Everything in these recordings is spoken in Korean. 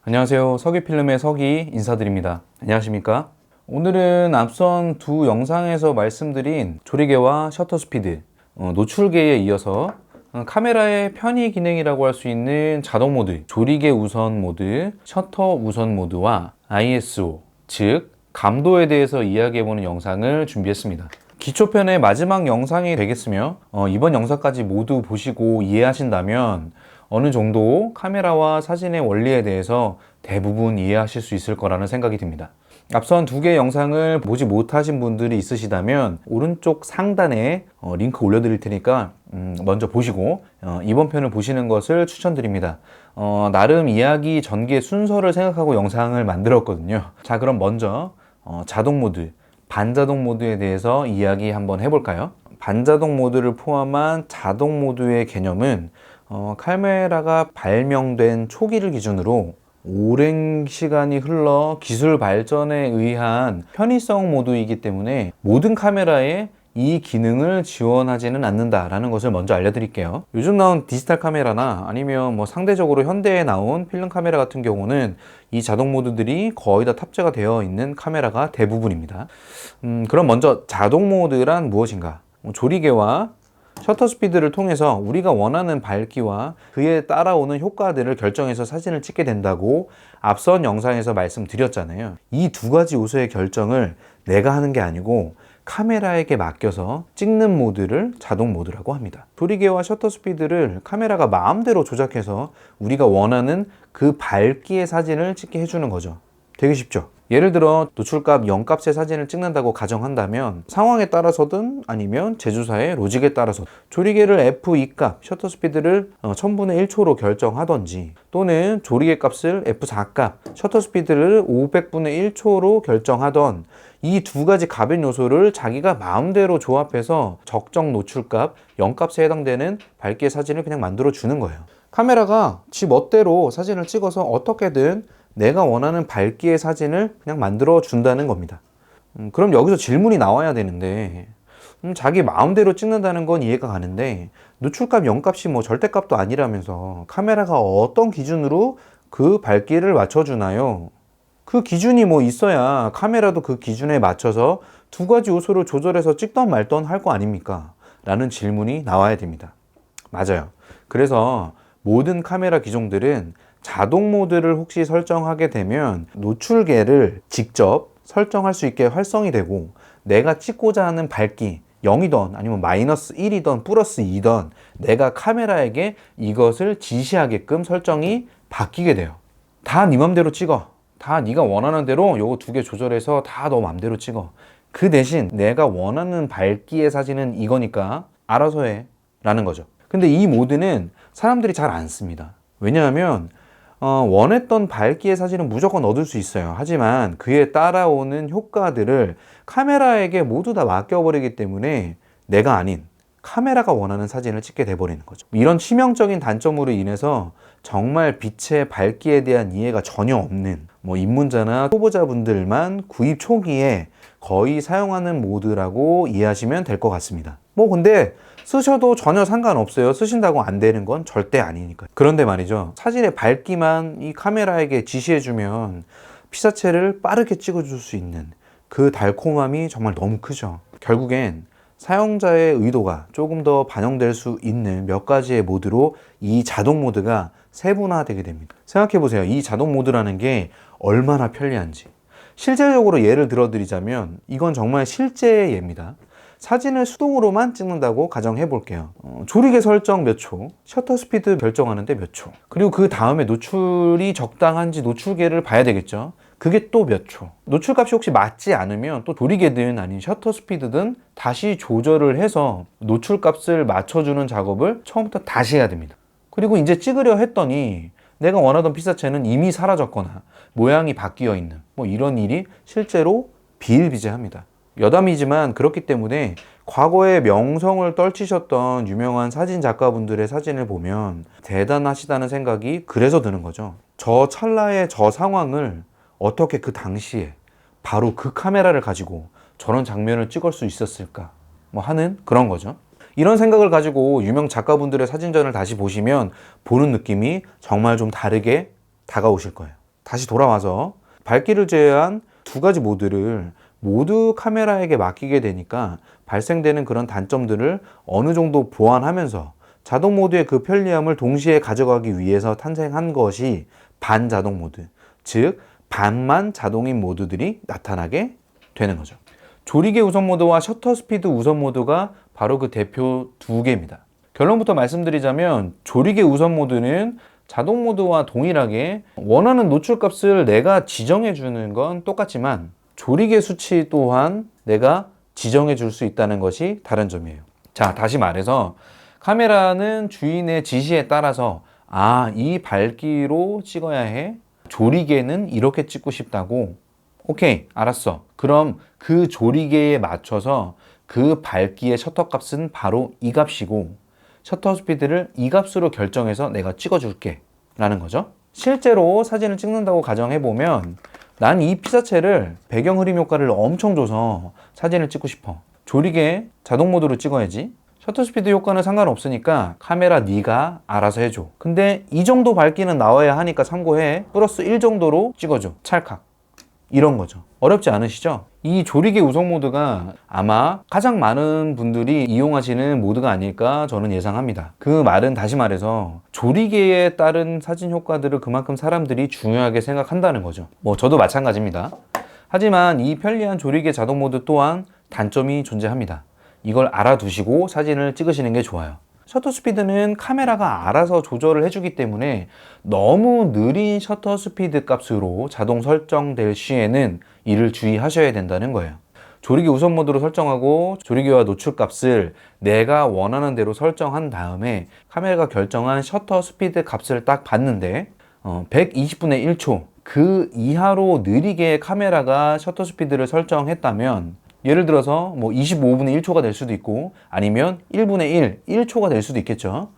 안녕하세요. 서기필름의 서기 인사드립니다. 안녕하십니까? 오늘은 앞선 두 영상에서 말씀드린 조리개와 셔터 스피드, 노출개에 이어서 카메라의 편의 기능이라고 할 수 있는 자동 모드, 조리개 우선 모드, 셔터 우선 모드와 ISO, 즉 감도에 대해서 이야기해보는 영상을 준비했습니다. 기초편의 마지막 영상이 되겠으며 이번 영상까지 모두 보시고 이해하신다면 어느 정도 카메라와 사진의 원리에 대해서 대부분 이해하실 수 있을 거라는 생각이 듭니다. 앞선 두 개의 영상을 보지 못하신 분들이 있으시다면 오른쪽 상단에 링크 올려드릴 테니까 먼저 보시고 이번 편을 보시는 것을 추천드립니다. 나름 이야기 전개 순서를 생각하고 영상을 만들었거든요. 자, 그럼 먼저 자동 모드, 반자동 모드에 대해서 이야기 한번 해볼까요? 반자동 모드를 포함한 자동 모드의 개념은 카메라가 발명된 초기를 기준으로 오랜 시간이 흘러 기술 발전에 의한 편의성 모드이기 때문에 모든 카메라에 이 기능을 지원하지는 않는다라는 것을 먼저 알려드릴게요. 요즘 나온 디지털 카메라나 아니면 상대적으로 현대에 나온 필름 카메라 같은 경우는 이 자동 모드들이 거의 다 탑재가 되어 있는 카메라가 대부분입니다. 그럼 먼저 자동 모드란 무엇인가? 조리개와 셔터 스피드를 통해서 우리가 원하는 밝기와 그에 따라오는 효과들을 결정해서 사진을 찍게 된다고 앞선 영상에서 말씀드렸잖아요. 이 두 가지 요소의 결정을 내가 하는 게 아니고 카메라에게 맡겨서 찍는 모드를 자동 모드라고 합니다. 조리개와 셔터 스피드를 카메라가 마음대로 조작해서 우리가 원하는 그 밝기의 사진을 찍게 해주는 거죠. 되게 쉽죠? 예를 들어 노출값 0값의 사진을 찍는다고 가정한다면 상황에 따라서든 아니면 제조사의 로직에 따라서 조리개를 F2값, 셔터 스피드를 1000분의 1초로 결정하던지 또는 조리개 값을 F4값, 셔터 스피드를 500분의 1초로 결정하던 이 두 가지 값의 요소를 자기가 마음대로 조합해서 적정 노출값 0값에 해당되는 밝기의 사진을 그냥 만들어 주는 거예요. 카메라가 지 멋대로 사진을 찍어서 어떻게든 내가 원하는 밝기의 사진을 그냥 만들어 준다는 겁니다. 그럼 여기서 질문이 나와야 되는데 자기 마음대로 찍는다는 건 이해가 가는데 노출값 0값이 절대값도 아니라면서 카메라가 어떤 기준으로 그 밝기를 맞춰주나요? 그 기준이 있어야 카메라도 그 기준에 맞춰서 두 가지 요소를 조절해서 찍던 말던 할 거 아닙니까? 라는 질문이 나와야 됩니다. 맞아요. 그래서 모든 카메라 기종들은 자동 모드를 혹시 설정하게 되면 노출계를 직접 설정할 수 있게 활성이 되고 내가 찍고자 하는 밝기 0이던 아니면 마이너스 1이던 플러스 2던 내가 카메라에게 이것을 지시하게끔 설정이 바뀌게 돼요. 다 네 맘대로 찍어. 다 네가 원하는 대로 요거 두 개 조절해서 다 너 맘대로 찍어. 그 대신 내가 원하는 밝기의 사진은 이거니까 알아서 해 라는 거죠. 근데 이 모드는 사람들이 잘 안 씁니다. 왜냐하면 원했던 밝기의 사진은 무조건 얻을 수 있어요. 하지만 그에 따라오는 효과들을 카메라에게 모두 다 맡겨버리기 때문에 내가 아닌 카메라가 원하는 사진을 찍게 돼버리는 거죠. 이런 치명적인 단점으로 인해서 정말 빛의 밝기에 대한 이해가 전혀 없는 입문자나 초보자분들만 구입 초기에 거의 사용하는 모드라고 이해하시면 될 것 같습니다. 근데 쓰셔도 전혀 상관없어요. 쓰신다고 안 되는 건 절대 아니니까요. 그런데 말이죠, 사진의 밝기만 이 카메라에게 지시해주면 피사체를 빠르게 찍어줄 수 있는 그 달콤함이 정말 너무 크죠. 결국엔 사용자의 의도가 조금 더 반영될 수 있는 몇 가지의 모드로 이 자동 모드가 세분화되게 됩니다. 생각해보세요. 이 자동 모드라는 게 얼마나 편리한지. 실제적으로 예를 들어드리자면 이건 정말 실제의 예입니다. 사진을 수동으로만 찍는다고 가정해 볼게요. 조리개 설정 몇 초, 셔터 스피드 결정하는데 몇 초, 그리고 그 다음에 노출이 적당한지 노출계를 봐야 되겠죠. 그게 또 몇 초. 노출값이 혹시 맞지 않으면 또 조리개든 아닌 셔터 스피드든 다시 조절을 해서 노출값을 맞춰주는 작업을 처음부터 다시 해야 됩니다. 그리고 이제 찍으려 했더니 내가 원하던 피사체는 이미 사라졌거나 모양이 바뀌어 있는 이런 일이 실제로 비일비재합니다. 여담이지만 그렇기 때문에 과거에 명성을 떨치셨던 유명한 사진 작가분들의 사진을 보면 대단하시다는 생각이 그래서 드는 거죠. 저 찰나의 저 상황을 어떻게 그 당시에 바로 그 카메라를 가지고 저런 장면을 찍을 수 있었을까 하는 그런 거죠. 이런 생각을 가지고 유명 작가분들의 사진전을 다시 보시면 보는 느낌이 정말 좀 다르게 다가오실 거예요. 다시 돌아와서 밝기를 제외한 두 가지 모드를 모두 카메라에게 맡기게 되니까 발생되는 그런 단점들을 어느 정도 보완하면서 자동 모드의 그 편리함을 동시에 가져가기 위해서 탄생한 것이 반자동 모드, 즉 반만 자동인 모드들이 나타나게 되는 거죠. 조리개 우선 모드와 셔터 스피드 우선 모드가 바로 그 대표 두 개입니다. 결론부터 말씀드리자면 조리개 우선 모드는 자동 모드와 동일하게 원하는 노출 값을 내가 지정해 주는 건 똑같지만 조리개 수치 또한 내가 지정해 줄 수 있다는 것이 다른 점이에요. 자, 다시 말해서 카메라는 주인의 지시에 따라서 이 밝기로 찍어야 해. 조리개는 이렇게 찍고 싶다고. 오케이, 알았어. 그럼 그 조리개에 맞춰서 그 밝기의 셔터 값은 바로 이 값이고 셔터 스피드를 이 값으로 결정해서 내가 찍어줄게 라는 거죠. 실제로 사진을 찍는다고 가정해보면 난 이 피사체를 배경 흐림 효과를 엄청 줘서 사진을 찍고 싶어. 조리개 자동 모드로 찍어야지. 셔터 스피드 효과는 상관없으니까 카메라 네가 알아서 해줘. 근데 이 정도 밝기는 나와야 하니까 참고해. 플러스 1 정도로 찍어줘. 찰칵. 이런 거죠. 어렵지 않으시죠? 이 조리개 우선 모드가 아마 가장 많은 분들이 이용하시는 모드가 아닐까 저는 예상합니다. 그 말은 다시 말해서 조리개에 따른 사진 효과들을 그만큼 사람들이 중요하게 생각한다는 거죠. 저도 마찬가지입니다. 하지만 이 편리한 조리개 자동 모드 또한 단점이 존재합니다. 이걸 알아두시고 사진을 찍으시는 게 좋아요. 셔터 스피드는 카메라가 알아서 조절을 해주기 때문에 너무 느린 셔터 스피드 값으로 자동 설정될 시에는 이를 주의하셔야 된다는 거예요. 조리개 우선 모드로 설정하고 조리개와 노출 값을 내가 원하는 대로 설정한 다음에 카메라가 결정한 셔터 스피드 값을 딱 봤는데 120분의 1초 그 이하로 느리게 카메라가 셔터 스피드를 설정했다면 예를 들어서 25분의 1초가 될 수도 있고 아니면 1분의 1, 1초가 될 수도 있겠죠.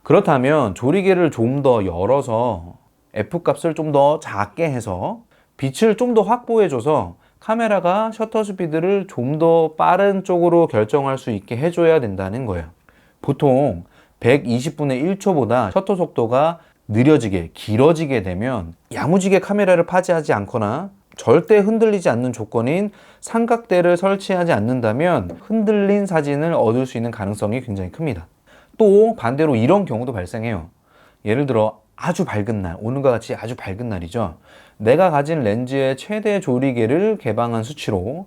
그렇다면 조리개를 좀 더 열어서 F값을 좀 더 작게 해서 빛을 좀 더 확보해줘서 카메라가 셔터 스피드를 좀 더 빠른 쪽으로 결정할 수 있게 해줘야 된다는 거예요. 보통 120분의 1초보다 셔터 속도가 느려지게, 길어지게 되면 야무지게 카메라를 파지하지 않거나 절대 흔들리지 않는 조건인 삼각대를 설치하지 않는다면 흔들린 사진을 얻을 수 있는 가능성이 굉장히 큽니다. 또 반대로 이런 경우도 발생해요. 예를 들어 아주 밝은 날, 오늘과 같이 아주 밝은 날이죠. 내가 가진 렌즈의 최대 조리개를 개방한 수치로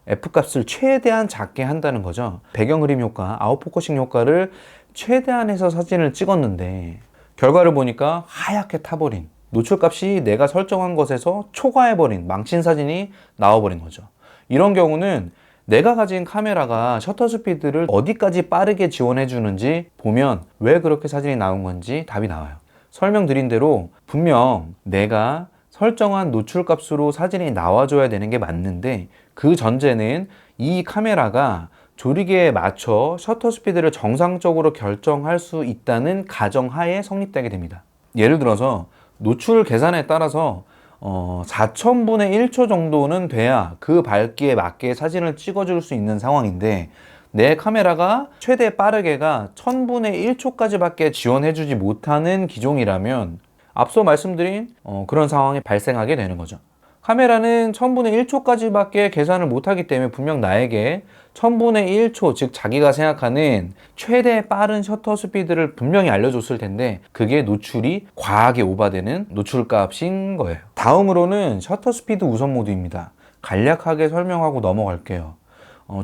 F값을 최대한 작게 한다는 거죠. 배경 흐림 효과, 아웃포커싱 효과를 최대한해서 사진을 찍었는데 결과를 보니까 하얗게 타버린 노출값이 내가 설정한 것에서 초과해버린 망친 사진이 나와버린 거죠. 이런 경우는 내가 가진 카메라가 셔터 스피드를 어디까지 빠르게 지원해 주는지 보면 왜 그렇게 사진이 나온 건지 답이 나와요. 설명드린 대로 분명 내가 설정한 노출값으로 사진이 나와줘야 되는 게 맞는데 그 전제는 이 카메라가 조리개에 맞춰 셔터 스피드를 정상적으로 결정할 수 있다는 가정하에 성립되게 됩니다. 예를 들어서 노출 계산에 따라서 4000분의 1초 정도는 돼야 그 밝기에 맞게 사진을 찍어줄 수 있는 상황인데 내 카메라가 최대 빠르게가 1000분의 1초까지 밖에 지원해주지 못하는 기종이라면 앞서 말씀드린 그런 상황이 발생하게 되는 거죠. 카메라는 1000분의 1초까지 밖에 계산을 못하기 때문에 분명 나에게 1000분의 1초, 즉 자기가 생각하는 최대 빠른 셔터 스피드를 분명히 알려줬을 텐데 그게 노출이 과하게 오버되는 노출값인 거예요. 다음으로는 셔터 스피드 우선 모드입니다. 간략하게 설명하고 넘어갈게요.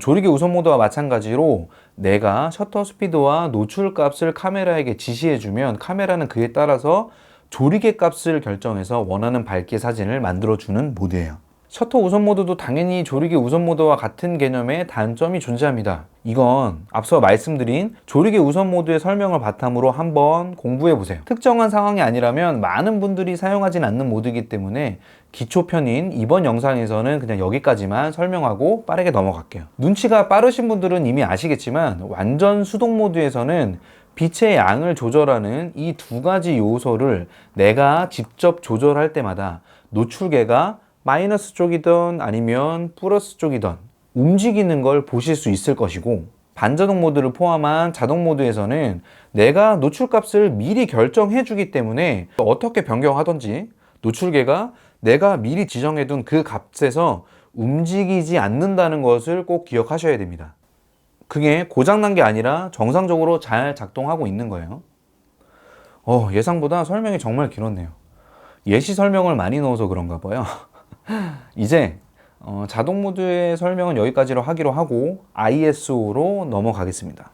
조리개 우선 모드와 마찬가지로 내가 셔터 스피드와 노출 값을 카메라에게 지시해주면 카메라는 그에 따라서 조리개 값을 결정해서 원하는 밝기의 사진을 만들어주는 모드예요. 셔터 우선 모드도 당연히 조리개 우선 모드와 같은 개념의 단점이 존재합니다. 이건 앞서 말씀드린 조리개 우선 모드의 설명을 바탕으로 한번 공부해보세요. 특정한 상황이 아니라면 많은 분들이 사용하진 않는 모드이기 때문에 기초편인 이번 영상에서는 그냥 여기까지만 설명하고 빠르게 넘어갈게요. 눈치가 빠르신 분들은 이미 아시겠지만 완전 수동 모드에서는 빛의 양을 조절하는 이 두 가지 요소를 내가 직접 조절할 때마다 노출계가 마이너스 쪽이든 아니면 플러스 쪽이든 움직이는 걸 보실 수 있을 것이고 반자동 모드를 포함한 자동 모드에서는 내가 노출값을 미리 결정해 주기 때문에 어떻게 변경하든지 노출계가 내가 미리 지정해둔 그 값에서 움직이지 않는다는 것을 꼭 기억하셔야 됩니다. 그게 고장난 게 아니라 정상적으로 잘 작동하고 있는 거예요. 예상보다 설명이 정말 길었네요. 예시 설명을 많이 넣어서 그런가 봐요. 이제 자동 모드의 설명은 여기까지로 하기로 하고 ISO로 넘어가겠습니다.